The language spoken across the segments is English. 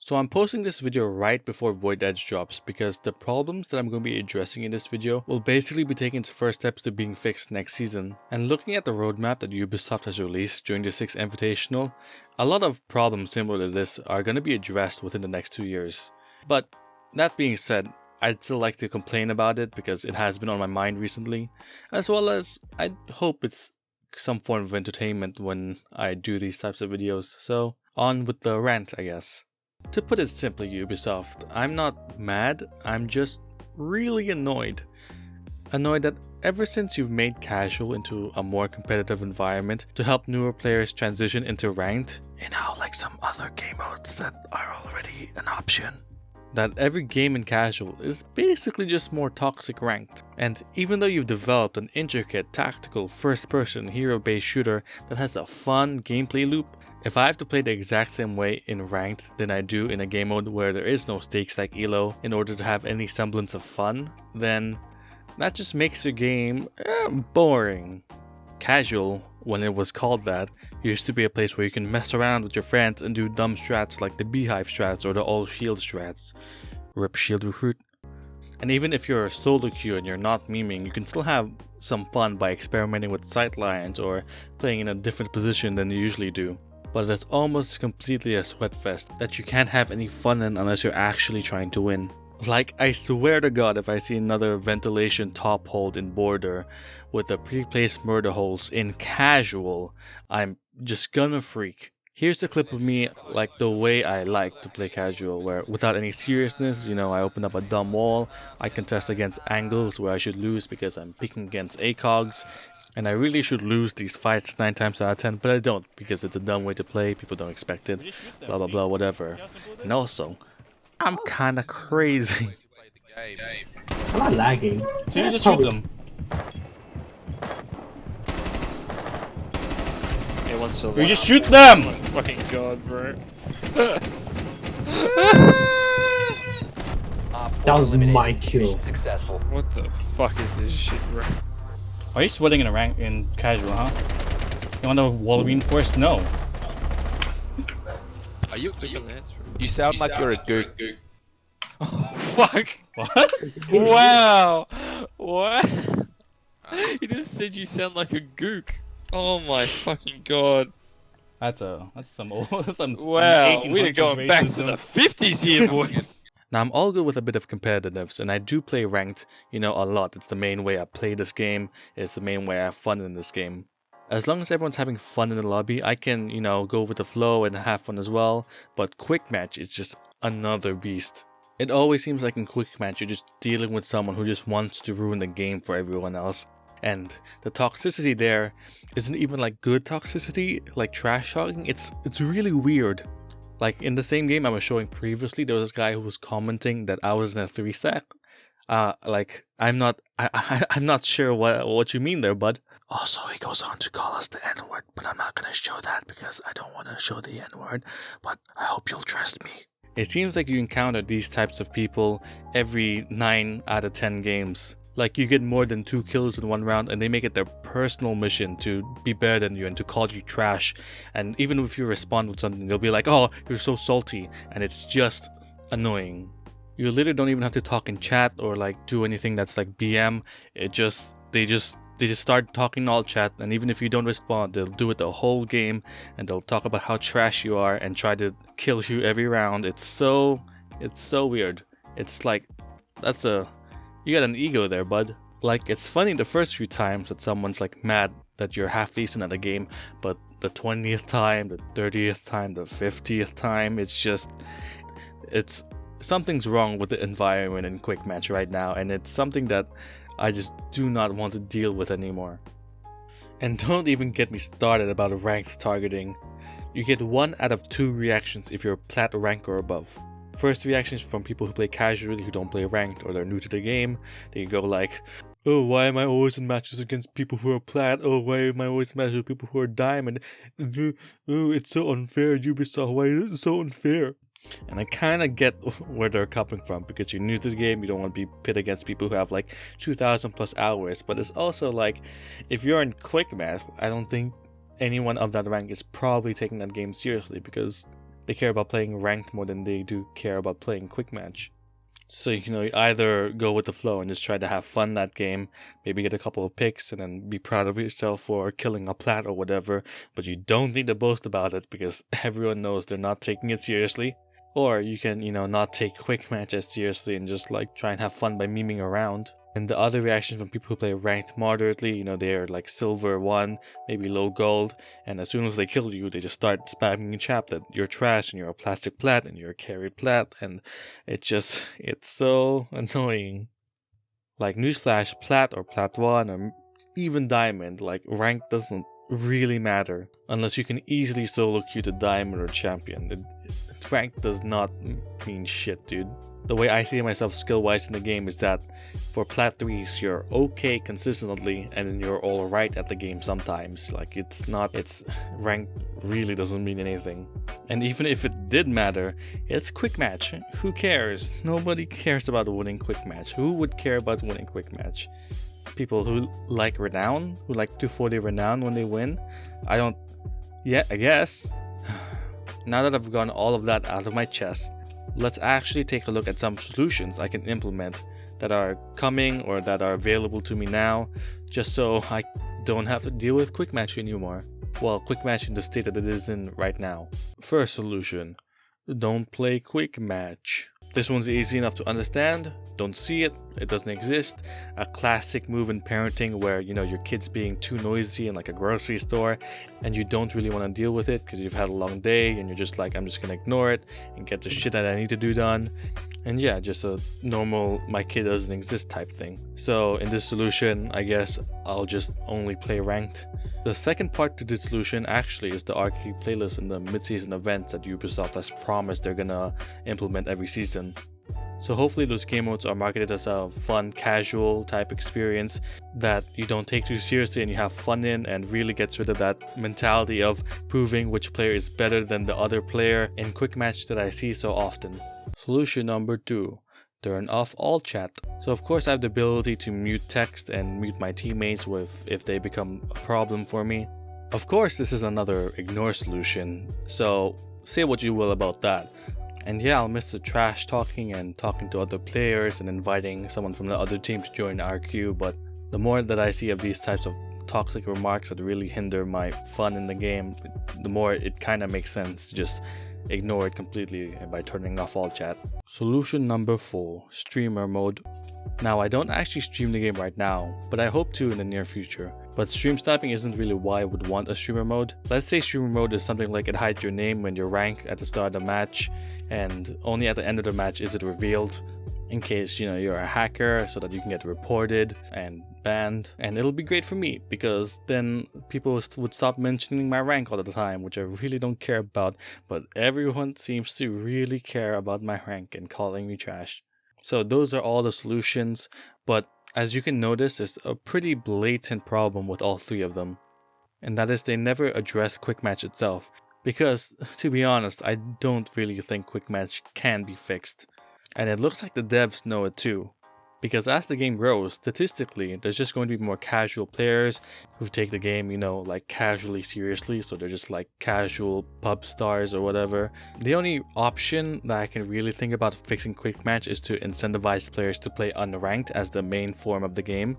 So I'm posting this video right before Void Edge drops because the problems that I'm going to be addressing in this video will basically be taking its first steps to being fixed next season. And looking at the roadmap that Ubisoft has released during the 6th Invitational, a lot of problems similar to this are going to be addressed within the next 2 years. But that being said, I'd still like to complain about it because it has been on my mind recently, as well as I hope it's some form of entertainment when I do these types of videos. So on with the rant, I guess. To put it simply, Ubisoft, I'm not mad, I'm just really annoyed. Annoyed that ever since you've made casual into a more competitive environment to help newer players transition into ranked, like some other game modes that are already an option, that every game in casual is basically just more toxic ranked. And even though you've developed an intricate, tactical, first-person, hero-based shooter that has a fun gameplay loop, if I have to play the exact same way in ranked than I do in a game mode where there is no stakes like Elo in order to have any semblance of fun, then that just makes your game boring. Casual, when it was called that, used to be a place where you can mess around with your friends and do dumb strats like the beehive strats or the all shield strats. Rip shield recruit. And even if you're a solo queue and you're not memeing, you can still have some fun by experimenting with sightlines or playing in a different position than you usually do. But it's almost completely a sweatfest that you can't have any fun in unless you're actually trying to win. Like, I swear to God, if I see another ventilation top hold in border with the pre-placed murder holes in casual, I'm just gonna freak. Here's a clip of me like the way I like to play casual, where without any seriousness, I open up a dumb wall, I contest against angles where I should lose because I'm picking against ACOGs, and I really should lose these fights 9 times out of 10, but I don't because it's a dumb way to play, people don't expect it, blah blah blah, whatever. And also, I'm kinda crazy. I'm not lagging. So you just shoot them. Yeah, one silver. You just shoot them! Oh my fucking god, bro. That was my kill. What the fuck is this shit, bro? Are you sweating in casual, huh? You want to wall reinforce? No. You sound like you're a gook. Oh, fuck. What? Wow. What? You just said you sound like a gook. Oh my fucking god. That's some old, some Wow, some we're 1800s going back to racism. the 50s here, boys. Now, I'm all good with a bit of competitiveness, and I do play ranked, a lot. It's the main way I play this game. It's the main way I have fun in this game. As long as everyone's having fun in the lobby, I can, go with the flow and have fun as well. But quick match is just another beast. It always seems like in quick match, you're just dealing with someone who just wants to ruin the game for everyone else. And the toxicity there isn't even like good toxicity, like trash talking. It's really weird. Like in the same game I was showing previously, there was this guy who was commenting that I was in a 3-stack. I'm not sure what you mean there, bud. Also, he goes on to call us the N-word, but I'm not gonna show that because I don't want to show the N-word, but I hope you'll trust me. It seems like you encounter these types of people every 9 out of 10 games. Like, you get more than 2 kills in one round and they make it their personal mission to be better than you and to call you trash. And even if you respond with something, they'll be like, oh, you're so salty. And it's just annoying. You literally don't even have to talk in chat or like do anything that's like BM. They just start talking all chat, and even if you don't respond, they'll do it the whole game and they'll talk about how trash you are and try to kill you every round. It's so weird. It's like, you got an ego there, bud. Like, it's funny the first few times that someone's like mad that you're half decent at a game, but the 20th time, the 30th time, the 50th time, it's something's wrong with the environment in quick match right now, and it's something that I just do not want to deal with anymore. And don't even get me started about ranked targeting. You get 1 out of 2 reactions if you're plat rank or above. First reactions from people who play casually, who don't play ranked, or they're new to the game. They go like, oh, why am I always in matches against people who are plat? Oh, why am I always in matches with people who are diamond? Oh, it's so unfair, Ubisoft, why is it so unfair? And I kind of get where they're coming from, because you're new to the game, you don't want to be pit against people who have like 2,000 plus hours. But it's also like, if you're in quick match, I don't think anyone of that rank is probably taking that game seriously, because they care about playing ranked more than they do care about playing quick match. So, you either go with the flow and just try to have fun that game, maybe get a couple of picks and then be proud of yourself for killing a plat or whatever, but you don't need to boast about it because everyone knows they're not taking it seriously. Or you can, not take quick match as seriously and just like try and have fun by memeing around. And the other reaction from people who play ranked moderately, they're like silver 1, maybe low gold, and as soon as they kill you, they just start spamming in chat that you're trash and you're a plastic plat and you're a carried plat, and it's so annoying. Like, newsflash, plat or plat 1 or even diamond, like rank doesn't really matter unless you can easily solo queue to diamond or champion. Rank does not mean shit, dude. The way I see myself skill-wise in the game is that for plat 3s, you're okay consistently, and then you're alright at the game sometimes. Like, it's rank really doesn't mean anything. And even if it did matter, it's quick match. Who cares? Nobody cares about winning quick match. Who would care about winning quick match? People who like renown, who like 240 renown when they win? I guess. Now that I've gotten all of that out of my chest, let's actually take a look at some solutions I can implement that are coming or that are available to me now, just so I don't have to deal with quick match anymore. Well, quick match in the state that it is in right now. First solution, don't play quick match. This one's easy enough to understand. Don't see it, it doesn't exist. A classic move in parenting where, your kid's being too noisy in like a grocery store and you don't really want to deal with it because you've had a long day and you're just like, I'm just gonna ignore it and get the shit that I need to do done. And yeah, just a normal my kid doesn't exist type thing. So in this solution, I guess I'll just only play ranked. The second part to this solution actually is the arcade playlist and the mid-season events that Ubisoft has promised they're gonna implement every season. So hopefully those game modes are marketed as a fun, casual type experience that you don't take too seriously and you have fun in, and really gets rid of that mentality of proving which player is better than the other player in quick match that I see so often. Solution number 2. Turn off all chat. So of course I have the ability to mute text and mute my teammates if they become a problem for me. Of course this is another ignore solution, so say what you will about that. And yeah, I'll miss the trash talking and talking to other players and inviting someone from the other team to join our queue, but the more that I see of these types of toxic remarks that really hinder my fun in the game, the more it kind of makes sense to just ignore it completely by turning off all chat. Solution number 4, streamer mode. Now, I don't actually stream the game right now, but I hope to in the near future. But stream sniping isn't really why I would want a streamer mode. Let's say streamer mode is something like it hides your name when you're rank at the start of the match, and only at the end of the match is it revealed, in case you're a hacker, so that you can get reported and banned. And it'll be great for me because then people would stop mentioning my rank all the time, which I really don't care about, but everyone seems to really care about my rank and calling me trash. So those are all the solutions, but as you can notice, there's a pretty blatant problem with all 3 of them, and that is they never address quick match itself, because to be honest, I don't really think quick match can be fixed. And it looks like the devs know it too, because as the game grows, statistically, there's just going to be more casual players who take the game, like casually seriously, so they're just like casual pub stars or whatever. The only option that I can really think about fixing quick match is to incentivize players to play unranked as the main form of the game,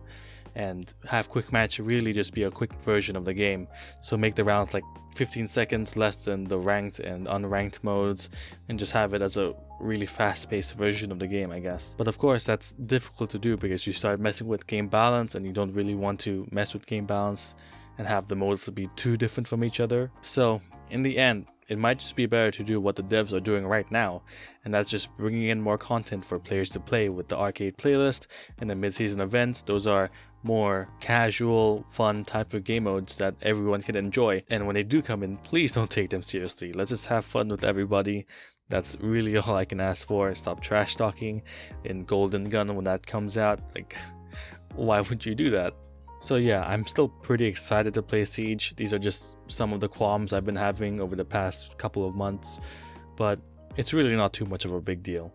and have quick match really just be a quick version of the game. So make the rounds like 15 seconds less than the ranked and unranked modes, and just have it as a really fast-paced version of the game, I guess. But of course that's difficult to do because you start messing with game balance, and you don't really want to mess with game balance and have the modes be too different from each other. So in the end, it might just be better to do what the devs are doing right now, and that's just bringing in more content for players to play with the arcade playlist and the mid-season events. Those are more casual, fun type of game modes that everyone can enjoy, and when they do come in, please don't take them seriously. Let's just have fun with everybody. That's really all I can ask for. Stop trash talking in Golden Gun when that comes out. Like, why would you do that? So yeah, I'm still pretty excited to play Siege. These are just some of the qualms I've been having over the past couple of months, but it's really not too much of a big deal.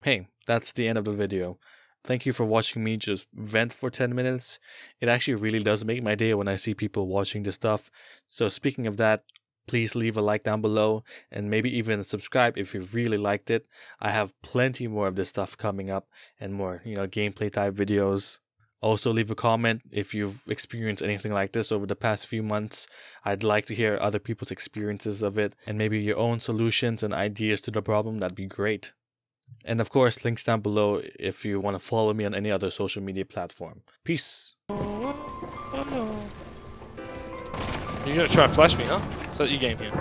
Hey, that's the end of the video. Thank you for watching me just vent for 10 minutes. It actually really does make my day when I see people watching this stuff. So speaking of that, Please leave a like down below and maybe even subscribe if you really liked it. I have plenty more of this stuff coming up and more, gameplay type videos. Also leave a comment if you've experienced anything like this over the past few months. I'd like to hear other people's experiences of it and maybe your own solutions and ideas to the problem. That'd be great. And of course, links down below if you want to follow me on any other social media platform. Peace. You're gonna try and flash me, huh? Is that your game here?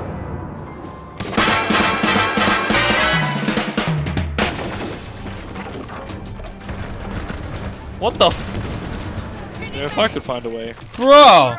What the f- Yeah, if I could find a way. Bro!